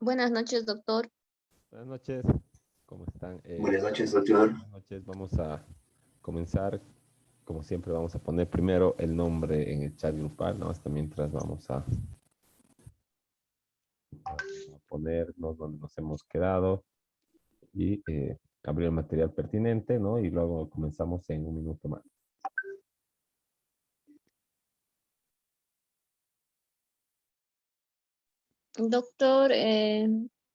Buenas noches, doctor. Buenas noches, ¿cómo están? Buenas noches, doctor. Buenas noches, vamos a comenzar. Como siempre, vamos a poner primero el nombre en el chat grupal, ¿no? Hasta mientras vamos a ponernos donde nos hemos quedado y abrir el material pertinente, ¿no? Y luego comenzamos en un minuto más. Doctor,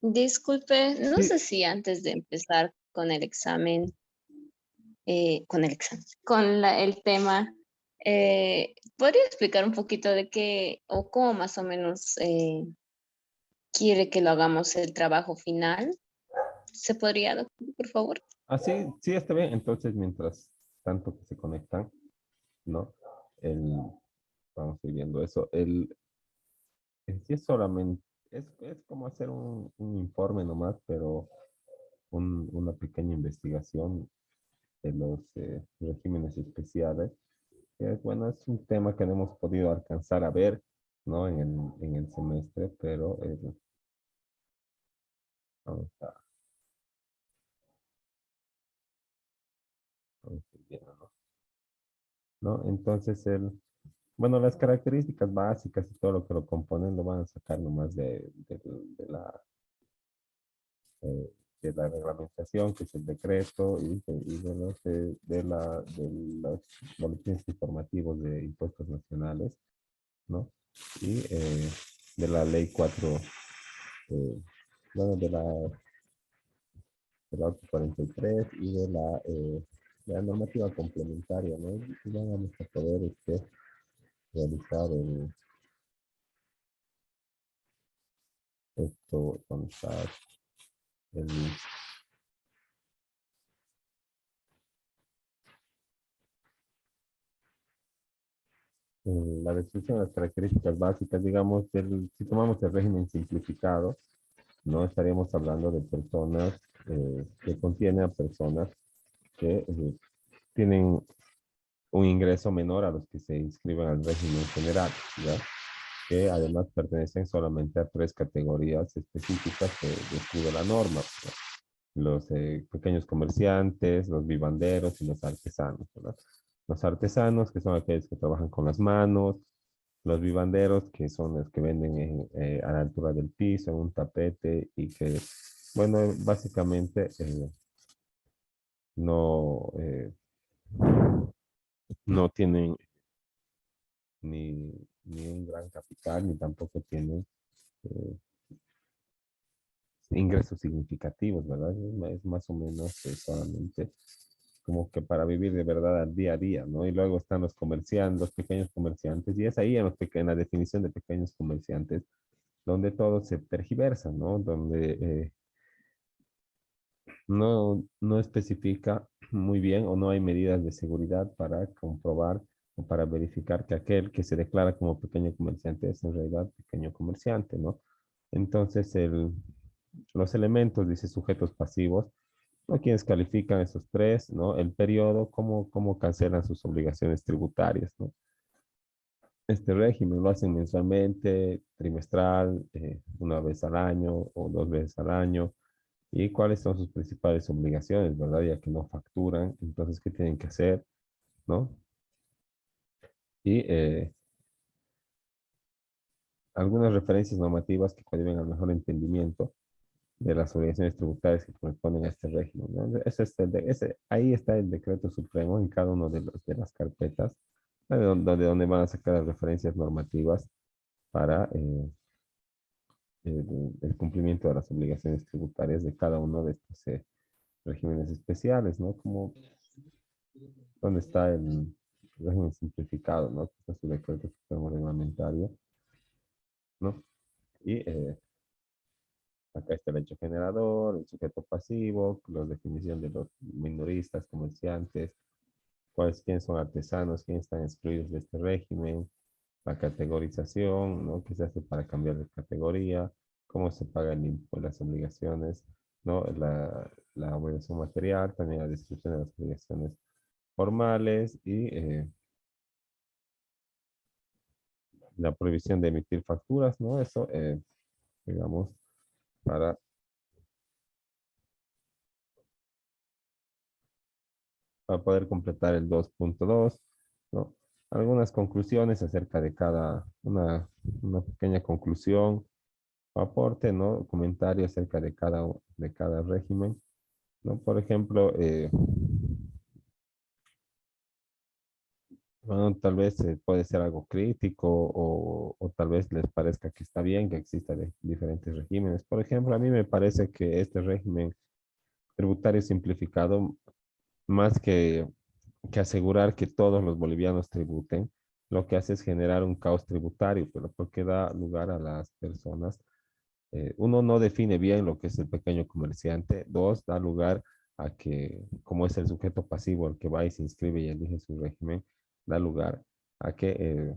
disculpe, no Sí, sé si antes de empezar con el examen, el tema, ¿podría explicar un poquito de qué o cómo más o menos quiere que lo hagamos el trabajo final? ¿Se podría, doctor, por favor? sí, sí, está bien. Entonces, mientras tanto que se conectan, ¿no? El, vamos a ir viendo eso. En sí es solamente, es como hacer un informe nomás, pero una pequeña investigación de los regímenes especiales. Bueno, es un tema que no hemos podido alcanzar a ver, ¿no? En el semestre, pero vamos a, vamos a ir viendo, ¿no? Entonces, bueno, las características básicas y todo lo que lo componen lo van a sacar nomás eh, de la reglamentación, que es el decreto, y de los boletines informativos de impuestos nacionales, ¿no? Y de la ley 4, bueno, de la 843 y de la normativa complementaria, ¿no? Y vamos a poder realizar esto, donde está el, la descripción de las características básicas, digamos, si tomamos el régimen simplificado, no estaríamos hablando de personas que contiene a personas que tienen un ingreso menor a los que se inscriben al régimen general, ¿ya? Que además pertenecen solamente a tres categorías específicas que describe la norma, ¿verdad? Los pequeños comerciantes, los vivanderos y los artesanos, ¿verdad? Los artesanos, que son aquellos que trabajan con las manos, los vivanderos, que son los que venden a la altura del piso, en un tapete, y que, bueno, básicamente no, no tienen ni, ni un gran capital, ni tampoco tienen eh, ingresos significativos, ¿verdad? Es más o menos solamente como que para vivir de verdad al día a día, ¿no? Y luego están los comerciantes, los pequeños comerciantes, y es ahí en la definición de pequeños comerciantes donde todo se tergiversa, ¿no? Donde no especifica muy bien o no hay medidas de seguridad para comprobar o para verificar que aquel que se declara como pequeño comerciante es en realidad pequeño comerciante, ¿no? Entonces, los elementos, dice sujetos pasivos, ¿no? Quienes califican esos tres, ¿no? El periodo, cómo cancelan sus obligaciones tributarias, ¿no? Este régimen lo hacen mensualmente, trimestral, una vez al año o dos veces al año. ¿Y cuáles son sus principales obligaciones, verdad? Ya que no facturan, entonces, ¿qué tienen que hacer, no? Y algunas referencias normativas que ayuden al mejor entendimiento de las obligaciones tributarias que corresponden a este régimen, ¿no? Ahí está el decreto supremo en cada uno de las carpetas, donde van a sacar las referencias normativas para el cumplimiento de las obligaciones tributarias de cada uno de estos regímenes especiales, ¿no? Como donde está el régimen simplificado, ¿no? Que está su decreto supremo reglamentario, ¿no? Y acá está el hecho generador, el sujeto pasivo, la definición de los minoristas, comerciantes, quiénes son artesanos, quiénes están excluidos de este régimen, la categorización, ¿no? ¿Qué se hace para cambiar de categoría? ¿Cómo se paga el impuesto, las obligaciones, ¿no? La obligación material, también la descripción de las obligaciones formales y la prohibición de emitir facturas, ¿no? Eso, digamos, para poder completar el 2.2, ¿no? Algunas conclusiones acerca de una pequeña conclusión o aporte, ¿no? Comentario acerca de cada régimen, ¿no? Por ejemplo, bueno, tal vez puede ser algo crítico o tal vez les parezca que está bien que exista diferentes regímenes. Por ejemplo, a mí me parece que este régimen tributario simplificado, más que asegurar que todos los bolivianos tributen, lo que hace es generar un caos tributario, pero porque da lugar a las personas. Uno, no define bien lo que es el pequeño comerciante. Dos, da lugar a que, como es el sujeto pasivo el que va y se inscribe y elige su régimen, da lugar a que,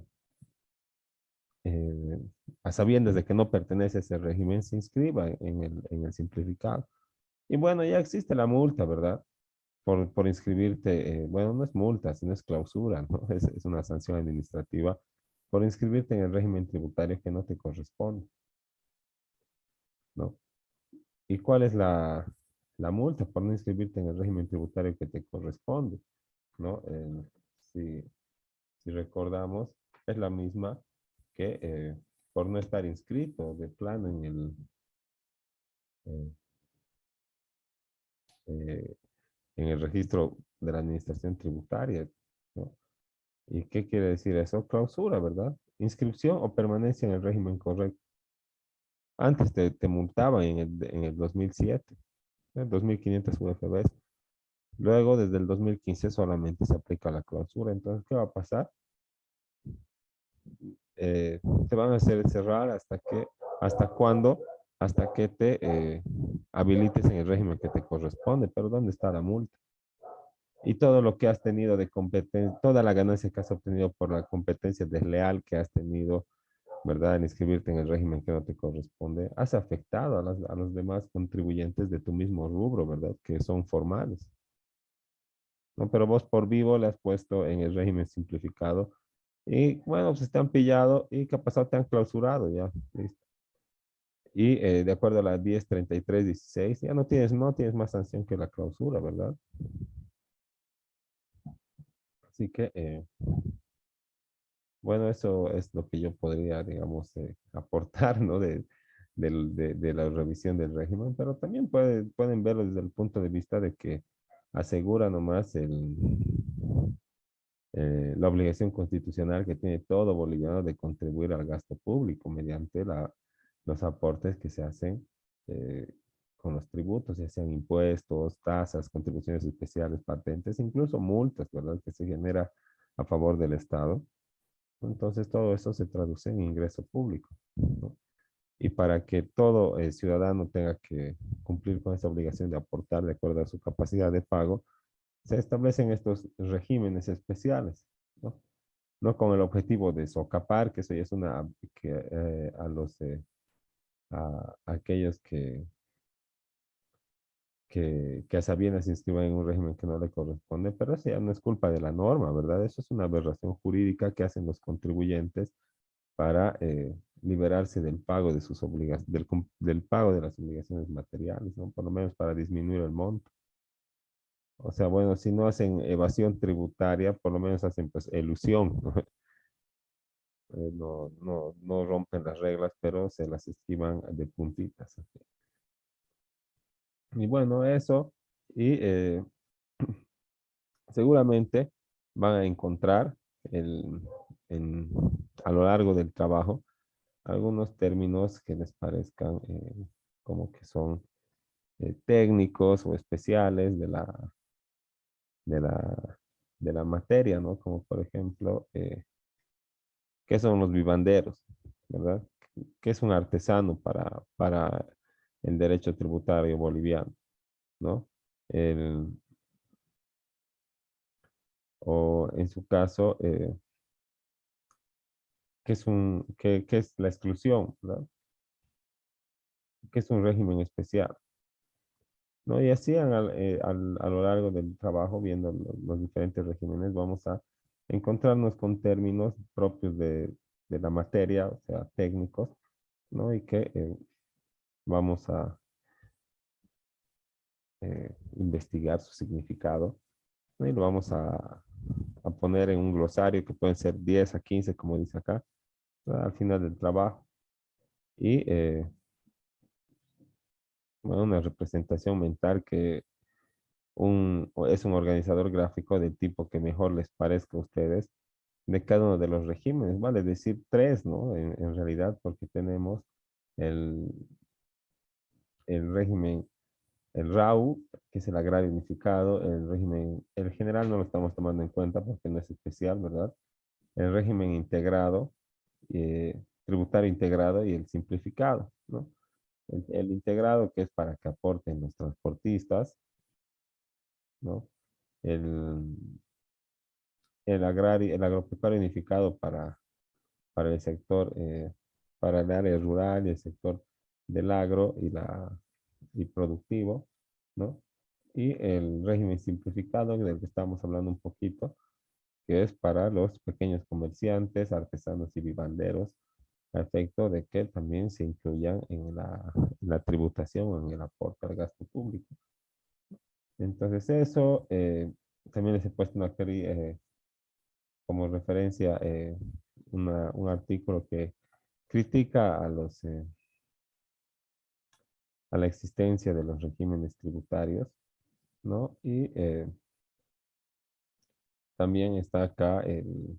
eh, a sabiendas de que no pertenece a ese régimen, se inscriba en el simplificado. Y bueno, ya existe la multa, ¿verdad? Por inscribirte, bueno, no es multa, sino es clausura, ¿no? Es una sanción administrativa por inscribirte en el régimen tributario que no te corresponde, ¿no? ¿Y cuál es la multa por no inscribirte en el régimen tributario que te corresponde? ¿No? Si, si recordamos, es la misma que por no estar inscrito de plano eh, eh, en el registro de la administración tributaria, ¿no? ¿Y qué quiere decir eso? Clausura, ¿verdad? Inscripción o permanencia en el régimen correcto. Antes te multaban en el 2007, 2.500 UFBs. Luego, desde el 2015 solamente se aplica la clausura. Entonces, ¿qué va a pasar? Te van a hacer cerrar ¿hasta cuándo? Hasta que te habilites en el régimen que te corresponde. Pero ¿dónde está la multa? Y todo lo que has tenido de competencia, toda la ganancia que has obtenido por la competencia desleal que has tenido, ¿verdad? En inscribirte en el régimen que no te corresponde, has afectado a los demás contribuyentes de tu mismo rubro, ¿verdad? Que son formales, ¿no? Pero vos por vivo le has puesto en el régimen simplificado y bueno, pues te han pillado y ¿qué ha pasado? Te han clausurado ya, listo. Y de acuerdo a la 1033/16, ya no tienes más sanción que la clausura, ¿verdad? Así que, bueno, eso es lo que yo podría, digamos, aportar, ¿no? De la revisión del régimen, pero también pueden verlo desde el punto de vista de que asegura nomás la obligación constitucional que tiene todo boliviano de contribuir al gasto público mediante los aportes que se hacen eh, con los tributos, ya sean impuestos, tasas, contribuciones especiales, patentes, incluso multas, ¿verdad? Que se genera a favor del Estado. Entonces todo eso se traduce en ingreso público, ¿no? Y para que todo ciudadano tenga que cumplir con esa obligación de aportar de acuerdo a su capacidad de pago, se establecen estos regímenes especiales, ¿no? No con el objetivo de socapar, que eso ya es a a aquellos que a sabiendas se inscriban en un régimen que no le corresponde, pero eso ya no es culpa de la norma, ¿verdad? Eso es una aberración jurídica que hacen los contribuyentes para liberarse del pago de sus obligaciones, del pago de las obligaciones materiales, ¿no? Por lo menos para disminuir el monto. O sea, bueno, si no hacen evasión tributaria, por lo menos hacen pues elusión, ¿no? No rompen las reglas, pero se las esquivan de puntitas. Y bueno, eso, y seguramente van a encontrar el, en- a lo largo del trabajo algunos términos que les parezcan como que son técnicos o especiales de la, de la materia, ¿no? Como por ejemplo, ¿qué son los vivanderos? ¿Verdad? ¿Qué es un artesano para el derecho tributario boliviano? ¿No? El, o en su caso, ¿qué es la exclusión? ¿Verdad? ¿Qué es un régimen especial? ¿No? Y así a lo largo del trabajo, viendo los diferentes regímenes, vamos a encontrarnos con términos propios de la materia, o sea, técnicos, ¿no? Y que vamos a investigar su significado, ¿no? Y lo vamos a poner en un glosario que pueden ser 10 a 15, como dice acá, ¿no? Al final del trabajo. Y bueno, una representación mental que es un organizador gráfico del tipo que mejor les parezca a ustedes de cada uno de los regímenes, vale decir tres, ¿no? En realidad, porque tenemos el, el régimen, el RAU, que es el agrario unificado, el régimen, el general no lo estamos tomando en cuenta porque no es especial, ¿verdad? El régimen integrado, tributario integrado y el simplificado, ¿no? El integrado que es para que aporten los transportistas, ¿no? El, el agropecuario unificado para el sector, para el área rural y el sector del agro y productivo, ¿no? Y el régimen simplificado del que estamos hablando un poquito, que es para los pequeños comerciantes, artesanos y vivanderos, a efecto de que también se incluyan en la tributación o en el aporte al gasto público. Entonces eso, también les he puesto como referencia un artículo que critica a la existencia de los regímenes tributarios, ¿no? Y también está acá el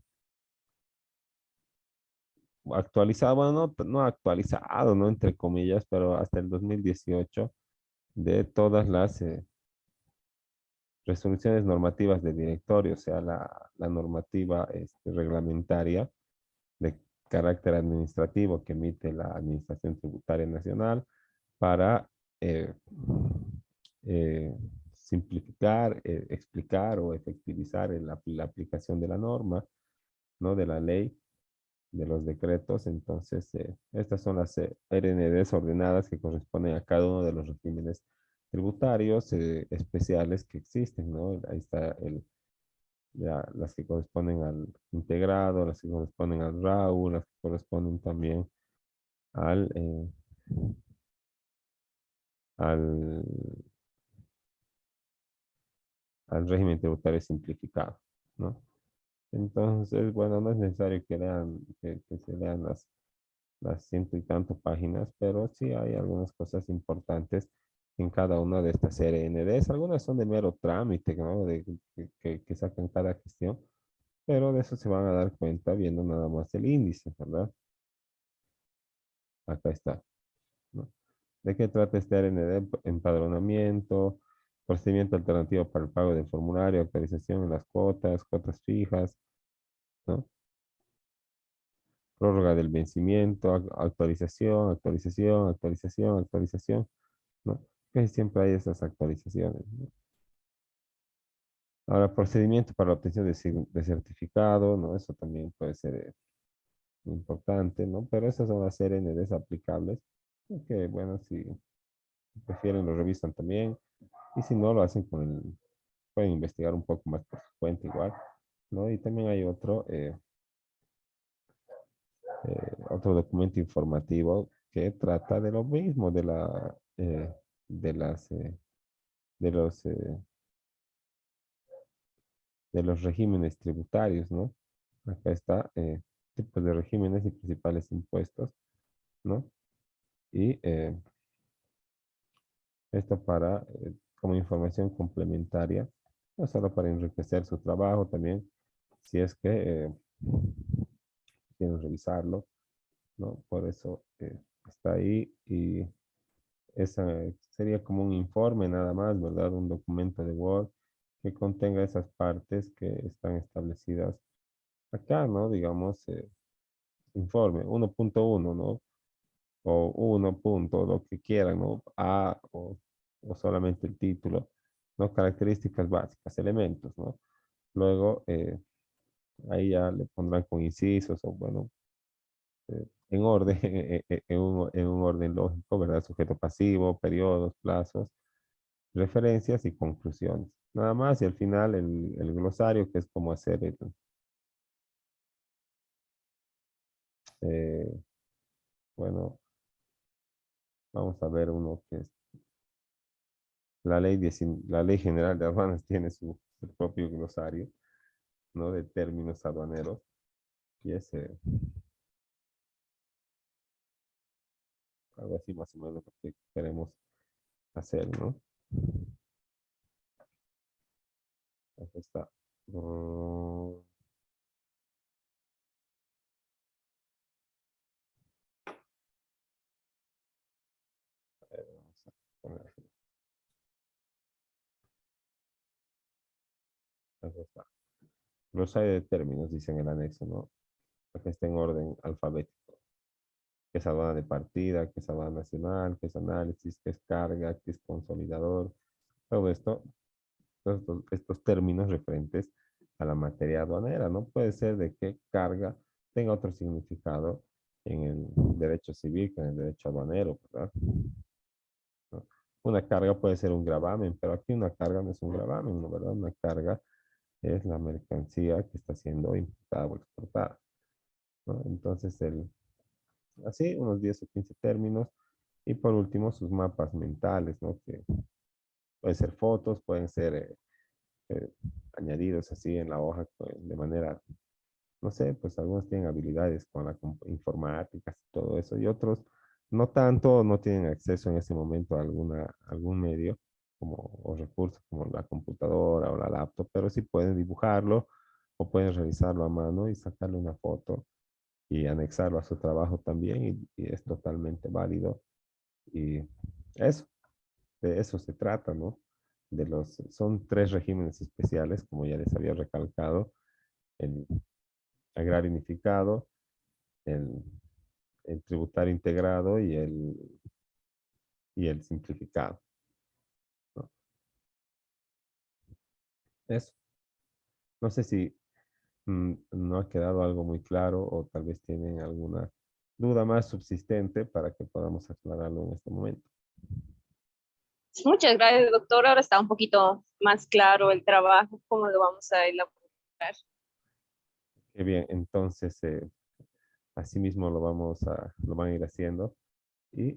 actualizado, bueno, no actualizado, ¿no? Entre comillas, pero hasta el 2018 de todas las resoluciones normativas de directorio, o sea, la normativa reglamentaria de carácter administrativo que emite la Administración Tributaria Nacional para eh, eh, simplificar, explicar o efectivizar la aplicación de la norma, ¿no? De la ley, de los decretos. Entonces, estas son las RNDs ordenadas que corresponden a cada uno de los regímenes tributarios especiales que existen, ¿no? Ahí está las que corresponden al integrado, las que corresponden al RAU, las que corresponden también al, al, al régimen tributario simplificado, ¿no? Entonces, bueno, no es necesario que se lean las ciento y tanto páginas, pero sí hay algunas cosas importantes en cada una de estas RNDs. Algunas son de mero trámite, ¿no? Que sacan cada gestión, pero de eso se van a dar cuenta viendo nada más el índice, ¿verdad? Acá está, ¿no? ¿De qué trata este RND? Empadronamiento, procedimiento alternativo para el pago del formulario, actualización en las cuotas, cuotas fijas, ¿no? Prórroga del vencimiento, actualización, actualización, actualización, actualización, ¿no? Casi siempre hay esas actualizaciones, ¿no? Ahora, procedimiento para la obtención de certificado, ¿no? Eso también puede ser importante, ¿no? Pero esas son las RNDs aplicables, que bueno, si prefieren lo revisan también, y si no lo hacen pueden investigar un poco más por su cuenta igual, ¿no? Y también hay otro documento informativo que trata de lo mismo, de las, de los, de los regímenes tributarios, ¿no? Acá está, tipos de regímenes y principales impuestos, ¿no? Y esto como información complementaria, no solo para enriquecer su trabajo también, si es que quieren revisarlo, ¿no? Por eso está ahí y esa sería como un informe nada más, ¿verdad? Un documento de Word que contenga esas partes que están establecidas acá, ¿no? Digamos, informe 1.1, ¿no? O 1 punto, lo que quieran, ¿no? O solamente el título, ¿no? Características básicas, elementos, ¿no? Luego, ahí ya le pondrán con incisos o, bueno, en orden, en un orden lógico, ¿verdad? Sujeto pasivo, periodos, plazos, referencias y conclusiones. Nada más, y al final el glosario, que es como hacer eh, bueno, Vamos a ver uno que es la ley general de aduanas tiene su propio glosario, ¿no? De términos aduaneros. Y es algo así más o menos lo que queremos hacer, ¿no? Aquí está. Mm, a ver, vamos a poner aquí. Aquí está. Glosario de términos, dice en el anexo, ¿no? Aquí está en orden alfabético. ¿Qué es aduana de partida? ¿Qué es aduana nacional? ¿Qué es análisis? ¿Qué es carga? ¿Qué es consolidador? Todo esto, todos estos términos referentes a la materia aduanera, ¿no? Puede ser de que carga tenga otro significado en el derecho civil que en el derecho aduanero, ¿verdad? ¿No? Una carga puede ser un gravamen, pero aquí una carga no es un gravamen, ¿no? ¿Verdad? Una carga es la mercancía que está siendo importada o exportada, ¿no? Entonces, así, unos 10 o 15 términos. Y por último, sus mapas mentales, ¿no? Que pueden ser fotos, pueden ser añadidos así en la hoja pues, de manera, no sé, pues algunos tienen habilidades con la informática y todo eso, y otros no tanto, no tienen acceso en ese momento a algún medio como, o recursos como la computadora o la laptop, pero sí pueden dibujarlo o pueden realizarlo a mano y sacarle una foto y anexarlo a su trabajo también, y es totalmente válido. Y eso, de eso se trata, ¿no? Son tres regímenes especiales, como ya les había recalcado, el agrario unificado, el, el tributario integrado y el simplificado, ¿no? Eso. No sé si no ha quedado algo muy claro o tal vez tienen alguna duda más subsistente para que podamos aclararlo en este momento. Muchas gracias, doctor. Ahora está un poquito más claro el trabajo, cómo lo vamos a elaborar. Qué bien, entonces así mismo lo van a ir haciendo y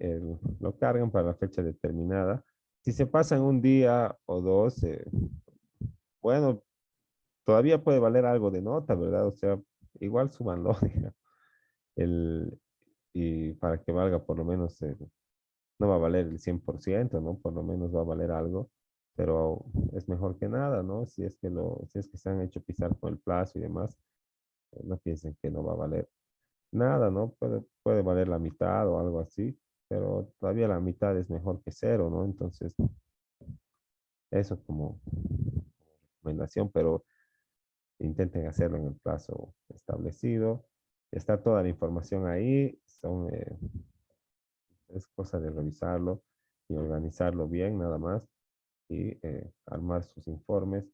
lo cargan para la fecha determinada. Si se pasan un día o dos, bueno, todavía puede valer algo de nota, ¿verdad? O sea, igual súbanlo, digamos, el, y para que valga por lo menos, no va a valer el 100%, ¿no? Por lo menos va a valer algo, pero es mejor que nada, ¿no? Si es que se han hecho pisar con el plazo y demás, no piensen que no va a valer nada, ¿no? Puede valer la mitad o algo así, pero todavía la mitad es mejor que cero, ¿no? Entonces, eso como recomendación, pero intenten hacerlo en el plazo establecido. Está toda la información ahí, es cosa de revisarlo y organizarlo bien, nada más, y armar sus informes.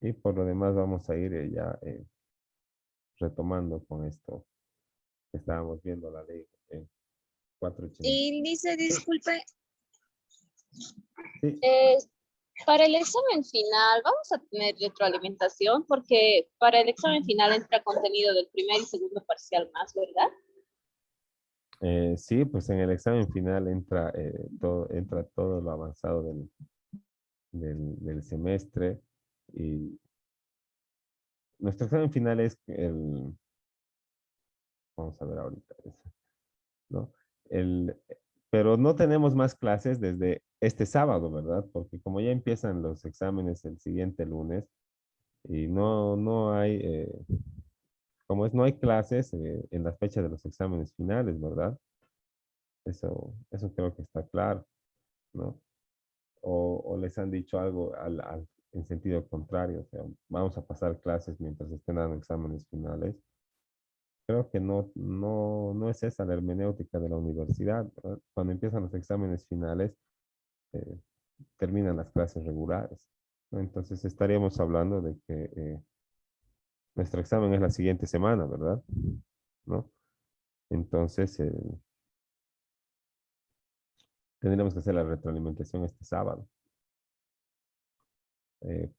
Y por lo demás vamos a ir ya retomando con esto que estábamos viendo la ley 480. Y dice, disculpe, Sí, eh, para el examen final, ¿vamos a tener retroalimentación? Porque para el examen final entra contenido del primer y segundo parcial más, ¿verdad? sí, pues en el examen final entra todo lo avanzado del semestre, y nuestro examen final es vamos a ver ahorita eso, ¿no? El, pero no tenemos más clases desde este sábado, ¿verdad? Porque como ya empiezan los exámenes el siguiente lunes y no hay, no hay clases en las fechas de los exámenes finales, ¿verdad? Eso creo que está claro, ¿no? O les han dicho algo en sentido contrario, o sea, vamos a pasar clases mientras estén dando exámenes finales. Creo que no es esa la hermenéutica de la universidad, ¿verdad? Cuando empiezan los exámenes finales, eh, terminan las clases regulares, ¿no? Entonces estaríamos hablando de que nuestro examen es la siguiente semana, ¿verdad? ¿No? Entonces tendríamos que hacer la retroalimentación este sábado. Eh,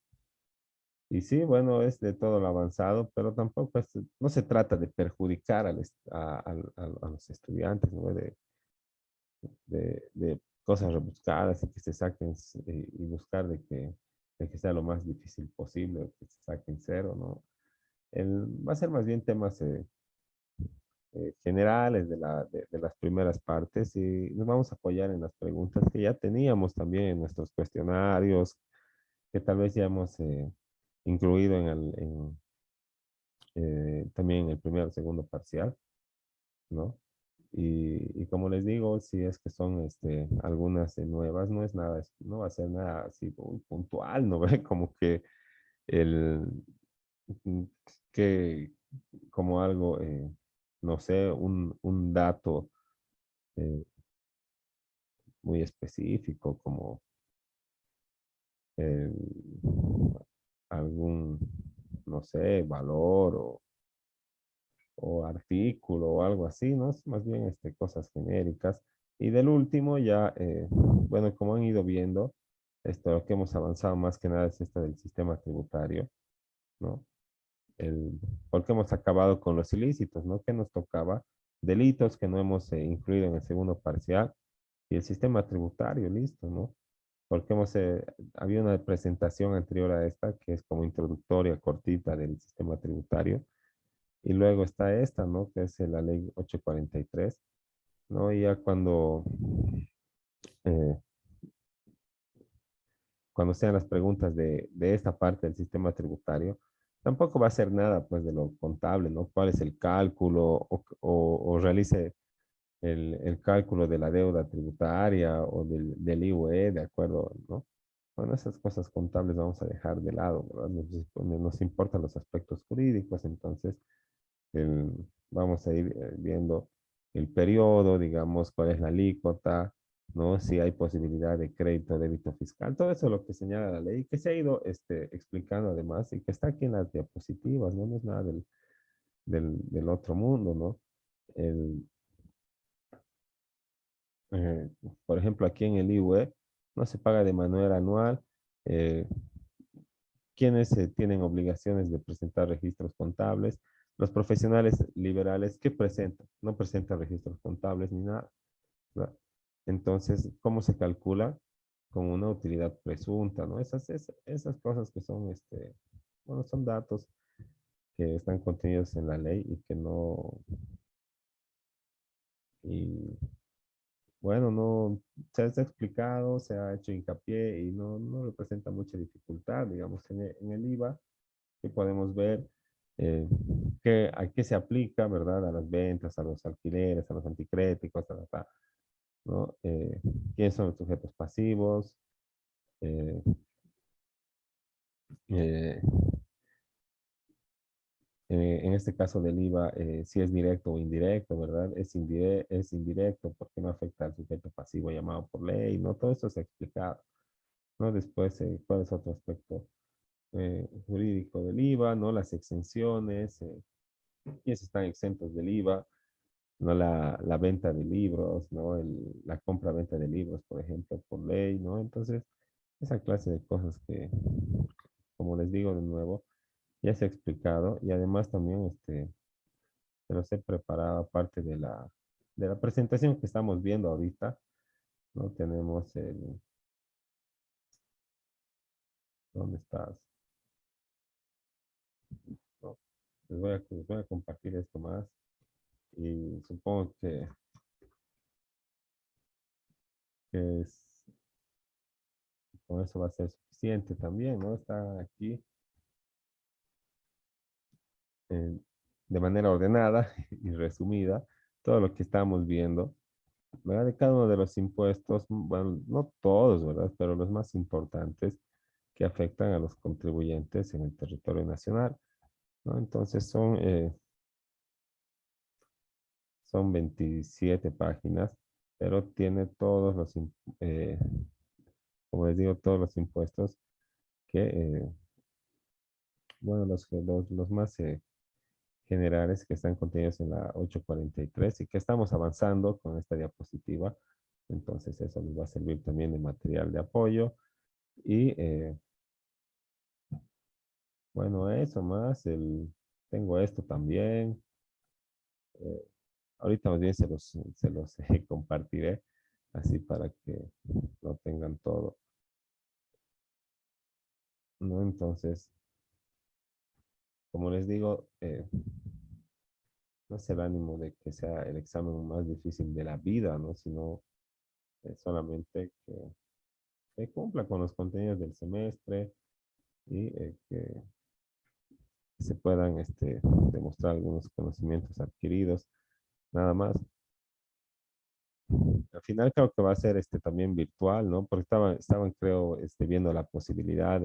y sí, bueno, es de todo lo avanzado, pero tampoco no se trata de perjudicar a los estudiantes, ¿no? de cosas rebuscadas y que se saquen y buscar de que sea lo más difícil posible, que se saquen cero, ¿no? Va a ser más bien temas generales de las primeras partes y nos vamos a apoyar en las preguntas que ya teníamos también en nuestros cuestionarios, que tal vez ya hemos incluido también en el primero o segundo parcial, ¿no? Y como les digo, si es que son algunas nuevas, no es nada, no va a ser nada así muy puntual, ¿no ve? Como que el, mm, que como algo, no sé, un dato eh, muy específico, como eh, algún, no sé, valor o artículo o algo así, ¿no? Es más bien cosas genéricas. Y del último ya, bueno, como han ido viendo, lo que hemos avanzado más que nada es esta del sistema tributario, ¿no? El, porque hemos acabado con los ilícitos, ¿no? Que nos tocaba delitos que no hemos incluido en el segundo parcial y el sistema tributario, listo, ¿no? Porque había una presentación anterior a esta que es como introductoria cortita del sistema tributario y luego está esta, ¿no? Que es la ley 843, ¿no? Y ya eh, cuando sean las preguntas de esta parte del sistema tributario, tampoco va a ser nada, pues, de lo contable, ¿no? ¿Cuál es el cálculo o realice el cálculo de la deuda tributaria o del IUE, de acuerdo, ¿no? Bueno, esas cosas contables vamos a dejar de lado, ¿verdad? Nos importan los aspectos jurídicos, entonces el- vamos a ir viendo el periodo, digamos, cuál es la alícuota, ¿no? Si hay posibilidad de crédito, débito fiscal, todo eso es lo que señala la ley, que se ha ido explicando además y que está aquí en las diapositivas, ¿no? No es nada del otro mundo, ¿no? El, eh, por ejemplo, aquí en el IUE no se paga de manera anual. eh, Quienes tienen obligaciones de presentar registros contables, los profesionales liberales que presentan, no presentan registros contables ni nada, ¿verdad? Entonces, ¿cómo se calcula? Con una utilidad presunta, ¿no? Esas cosas que son, bueno, son datos que están contenidos en la ley y que no, y bueno, no se ha explicado, se ha hecho hincapié y no representa mucha dificultad, digamos, en el IVA, que podemos ver a qué se aplica, ¿verdad? A las ventas, a los alquileres, a los anticréticos, ¿no? ¿Quiénes son los sujetos pasivos? Eh, eh, en este caso del IVA, si es directo o indirecto, ¿verdad? Es indirecto porque no afecta al sujeto pasivo llamado por ley, ¿no? Todo eso se ha explicado, ¿no? Después, ¿cuál es otro aspecto jurídico del IVA, ¿no? Las exenciones, quiénes están exentos del IVA, no la venta de libros, ¿no? La compra-venta de libros, por ejemplo, por ley, ¿no? Entonces, esa clase de cosas que, como les digo de nuevo, ya se ha explicado y además también se los he preparado aparte de la presentación que estamos viendo ahorita, ¿no? Tenemos ¿dónde estás? ¿No? Les voy a compartir esto más y supongo que con eso va a ser suficiente también, ¿no? Está aquí eh, de manera ordenada y resumida todo lo que estamos viendo, ¿verdad? De cada uno de los impuestos, bueno, no todos, ¿verdad? Pero los más importantes que afectan a los contribuyentes en el territorio nacional, ¿no? Entonces son 27 páginas, pero tiene eh, como les digo, todos los impuestos que, bueno, los más generales que están contenidos en la 843 y que estamos avanzando con esta diapositiva. Entonces eso nos va a servir también de material de apoyo. Y bueno, eso más, tengo esto también. Ahorita más bien se los compartiré. así para que lo tengan todo, ¿no? Entonces, como les digo, no es el ánimo de que sea el examen más difícil de la vida, ¿no? Sino solamente que cumpla con los contenidos del semestre y que se puedan demostrar algunos conocimientos adquiridos, nada más. Al final creo que va a ser también virtual, ¿no? Porque estaban creo, viendo la posibilidad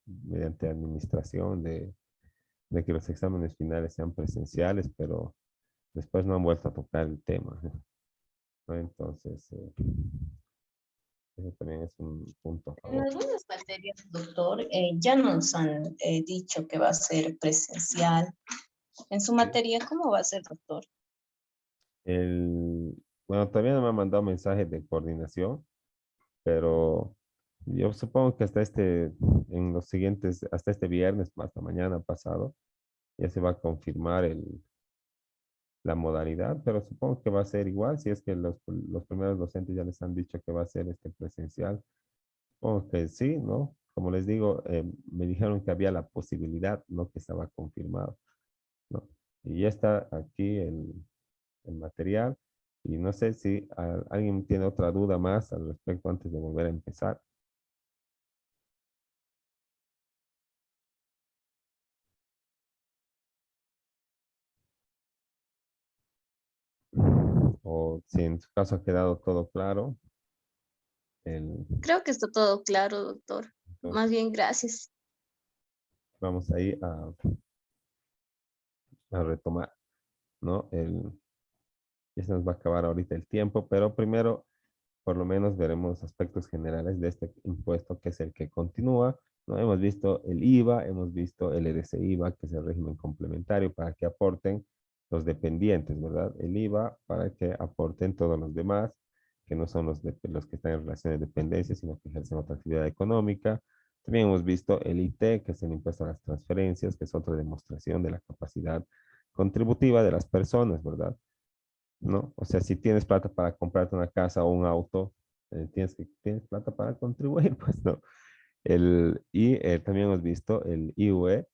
mediante administración de que los exámenes finales sean presenciales, pero después no han vuelto a tocar el tema, ¿no? Entonces, eso también es un punto a En favor. algunas materias, doctor, ya nos han dicho que va a ser presencial. En su materia, ¿cómo va a ser, doctor? El, bueno, todavía no me han mandado mensajes de coordinación, pero yo supongo que en los siguientes, hasta este viernes, hasta mañana pasado, ya se va a confirmar la modalidad, pero supongo que va a ser igual, si es que los primeros docentes ya les han dicho que va a ser presencial. Supongo que sí, ¿no? Como les digo, me dijeron que había la posibilidad, no que estaba confirmado, ¿no? Y ya está aquí el material. Y no sé si alguien tiene otra duda más al respecto antes de volver a empezar. O si en su caso ha quedado todo claro. Creo que está todo claro, doctor. Más Entonces, bien, gracias. vamos ahí a retomar, ¿no? Ya se nos va a acabar ahorita el tiempo, pero primero, por lo menos, veremos aspectos generales de este impuesto, que es el que continúa, ¿no? Hemos visto el IVA, hemos visto el EDC-IVA, que es el régimen complementario para que aporten los dependientes, ¿verdad? El IVA para que aporten todos los demás, que no son los que están en relación de dependencia, sino que ejercen otra actividad económica. También hemos visto el IT, que es el impuesto a las transferencias, que es otra demostración de la capacidad contributiva de las personas, ¿verdad? ¿No? O sea, si tienes plata para comprarte una casa o un auto, tienes plata para contribuir, pues no. También hemos visto el IUE,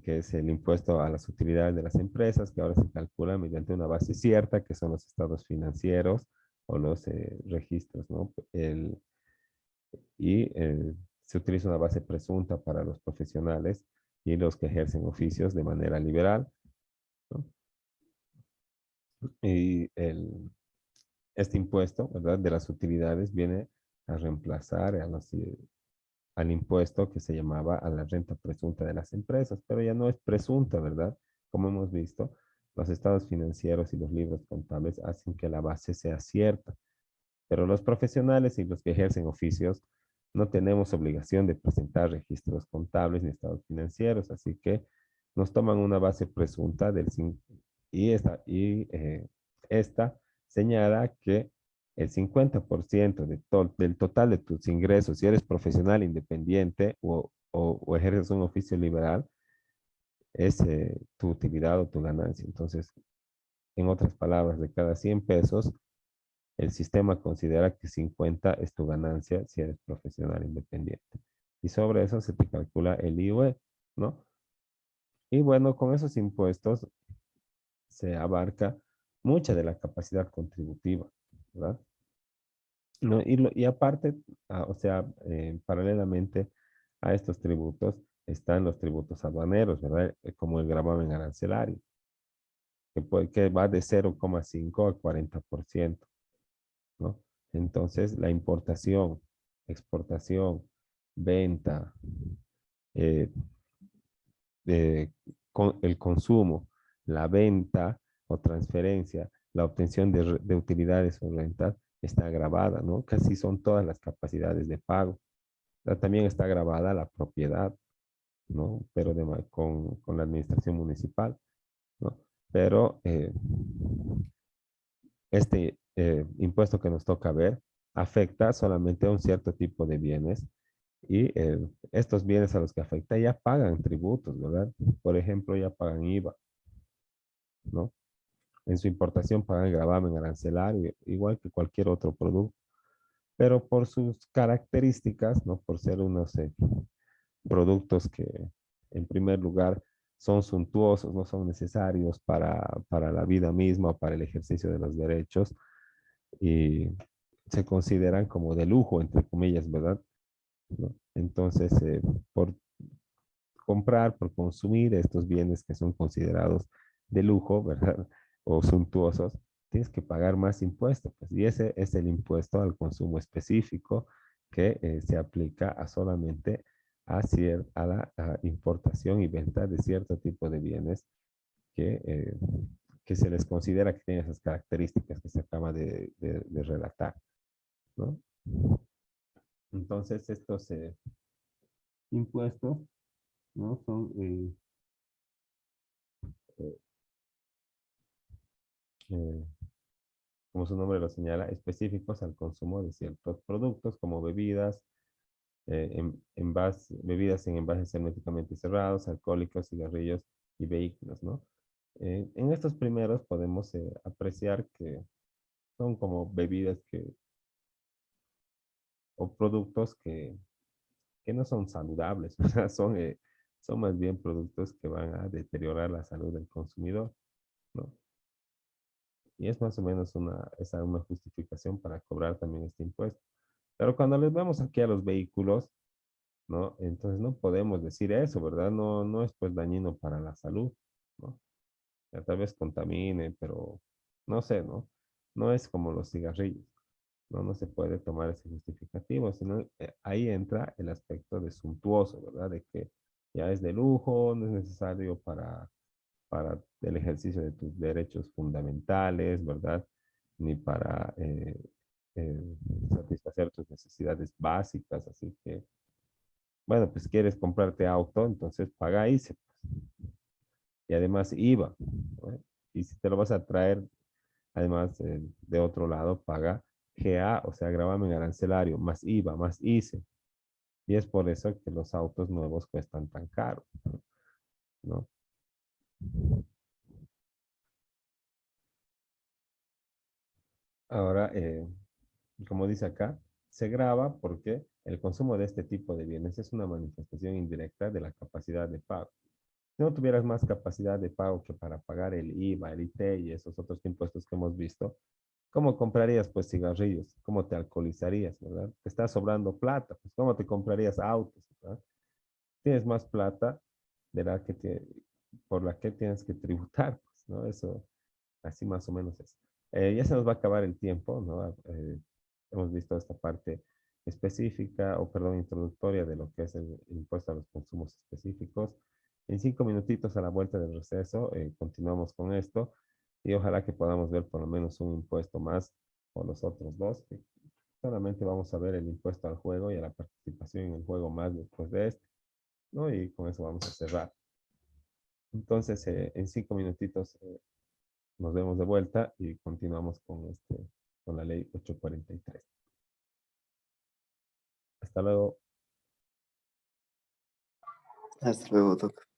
que es el impuesto a las utilidades de las empresas, que ahora se calcula mediante una base cierta, que son los estados financieros o los registros, ¿no? Se utiliza una base presunta para los profesionales y los que ejercen oficios de manera liberal, ¿no? Y este impuesto, ¿verdad? De las utilidades viene a reemplazar al impuesto que se llamaba a la renta presunta de las empresas, pero ya no es presunta, ¿verdad? Como hemos visto, los estados financieros y los libros contables hacen que la base sea cierta, pero los profesionales y los que ejercen oficios no tenemos obligación de presentar registros contables ni estados financieros, así que nos toman una base presunta esta señala que el 50% del total de tus ingresos, si eres profesional independiente o ejerces un oficio liberal, es tu utilidad o tu ganancia. Entonces, en otras palabras, de cada 100 pesos, el sistema considera que 50 es tu ganancia si eres profesional independiente. Y sobre eso se te calcula el IUE, ¿no? Y bueno, con esos impuestos se abarca mucha de la capacidad contributiva, ¿verdad? No, y aparte, o sea, paralelamente a estos tributos están los tributos aduaneros, ¿verdad? Como el gravamen arancelario, que va de 0,5 a 40%, ¿no? Entonces, la importación, exportación, venta, eh, el consumo, la venta o transferencia, la obtención de utilidades o rentas está grabada, ¿no? Casi son todas las capacidades de pago. También está grabada la propiedad, ¿no? Pero con la administración municipal, ¿no? Pero impuesto que nos toca ver afecta solamente a un cierto tipo de bienes y estos bienes a los que afecta ya pagan tributos, ¿verdad? Por ejemplo, ya pagan IVA, ¿no? En su importación pagan gravamen arancelario, igual que cualquier otro producto. pero por sus características, ¿no? Por ser unos productos que en primer lugar son suntuosos, no son necesarios para la vida misma, para el ejercicio de los derechos y se consideran como de lujo, entre comillas, ¿verdad? ¿No? Entonces, por comprar, por consumir estos bienes que son considerados de lujo, ¿verdad? O suntuosos, tienes que pagar más impuestos. Pues, y ese es el impuesto al consumo específico que se aplica a solamente a la importación y venta de cierto tipo de bienes que se les considera que tienen esas características que se acaba de relatar, ¿no? Entonces, estos impuestos, ¿no? Son eh, eh, como su nombre lo señala, específicos al consumo de ciertos productos como bebidas, bebidas en envases herméticamente cerrados, alcohólicos, cigarrillos y vehículos, ¿no? En estos primeros podemos apreciar que son como bebidas o productos que no son saludables, o sea, son más bien productos que van a deteriorar la salud del consumidor, ¿no? Y es más o menos una justificación para cobrar también este impuesto. Pero cuando les vemos aquí a los vehículos, ¿no? Entonces no podemos decir eso, ¿verdad? No, no es pues dañino para la salud, ¿no? Ya tal vez contamine, pero no sé, ¿no? No es como los cigarrillos, ¿no? No se puede tomar ese justificativo, sino ahí entra el aspecto de suntuoso, ¿verdad? De que ya es de lujo, no es necesario para el ejercicio de tus derechos fundamentales, ¿verdad? Ni para satisfacer tus necesidades básicas, así que bueno, pues quieres comprarte auto, entonces paga ICE. Y además IVA, ¿no? Y si te lo vas a traer, además de otro lado, paga GA, o sea, gravamen arancelario, más IVA, más ICE. Y es por eso que los autos nuevos cuestan tan caro, ¿no? Ahora, como dice acá, se grava porque el consumo de este tipo de bienes es una manifestación indirecta de la capacidad de pago. Si no tuvieras más capacidad de pago que para pagar el IVA, el IT y esos otros impuestos que hemos visto, ¿cómo comprarías pues cigarrillos? ¿Cómo te alcoholizarías, verdad? Te está sobrando plata, pues ¿cómo te comprarías autos, verdad? Tienes más plata de la por la que tienes que tributar, pues, ¿no? Eso, así más o menos es. Ya se nos va a acabar el tiempo, ¿no? Hemos visto esta parte específica, o perdón, introductoria de lo que es el impuesto a los consumos específicos. En 5 minutitos a la vuelta del receso, continuamos con esto y ojalá que podamos ver por lo menos un impuesto más o los otros dos, que solamente vamos a ver el impuesto al juego y a la participación en el juego más después de este, ¿no? Y con eso vamos a cerrar. Entonces, en 5 minutitos nos vemos de vuelta y continuamos con la ley 843. Hasta luego. Hasta luego, doctor.